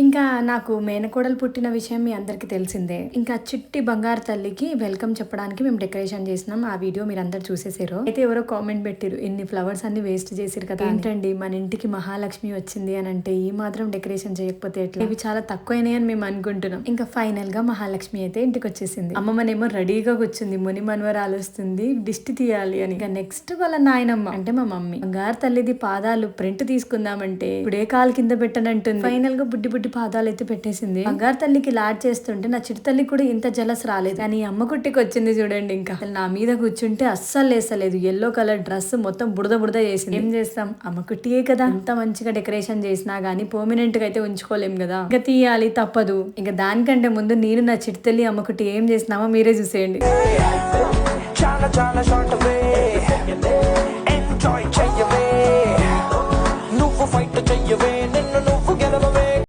ఇంకా నాకు మేనకోడలు పుట్టిన విషయం మీ అందరికి తెలిసిందే. ఇంకా చిట్టి బంగారు తల్లికి వెల్కమ్ చెప్పడానికి మేము డెకరేషన్ చేసినాం. ఆ వీడియో మీరు అందరు చూసేసారు. అయితే ఎవరో కామెంట్ పెట్టిరు, ఇన్ని ఫ్లవర్స్ అన్ని వేస్ట్ చేసిరు కదా, ఏంటండి మన ఇంటికి మహాలక్ష్మి వచ్చింది అని అంటే ఈ మాత్రం డెకరేషన్ చేయకపోతే ఎట్లా, ఇవి చాలా తక్కువైనాయి అని మేము అనుకుంటున్నాం. ఇంకా ఫైనల్ గా మహాలక్ష్మి అయితే ఇంటికి వచ్చేసింది. అమ్మమ్మనేమో రెడీగా కూర్చుంది, ముని మనవరాలు వస్తుంది దిష్టి తీయాలి అని. ఇంకా నెక్స్ట్ వాళ్ళ నాయనమ్మ అంటే మా మమ్మీ బంగారు తల్లిది పాదాలు ప్రింట్ తీసుకుందామంటే ఇప్పుడే కాలు కింద పెట్టనంటుంది. ఫైనల్ గా బుడ్డి బుడ్డి పాదాలు అయితే పెట్టేసింది. బంగారు తల్లికి లాడ్ చేస్తుంటే నా చిటి తల్లి కూడా ఇంత జలస్ రాలేదు, కానీ అమ్మ కుట్టికి వచ్చింది చూడండి. ఇంకా నా మీద కూర్చుంటే అస్సలు లేసలేదు. ఎల్లో కలర్ డ్రెస్ మొత్తం బుడద బుడద చేసింది. ఏం చేస్తాం, అమ్మ కుట్టియే కదా, ఎంత మంచిగా డెకరేషన్ చేసినా గానీ పర్మనెంట్ గా అయితే ఉంచుకోలేం కదా, ఇంకా తీయాలి తప్పదు. ఇంకా దానికంటే ముందు నేను నా చిటి తల్లి అమ్మ కుట్టి ఏం చేసినామో మీరే చూసేయండి. నువ్వు ఫైట్ చెయ్యవే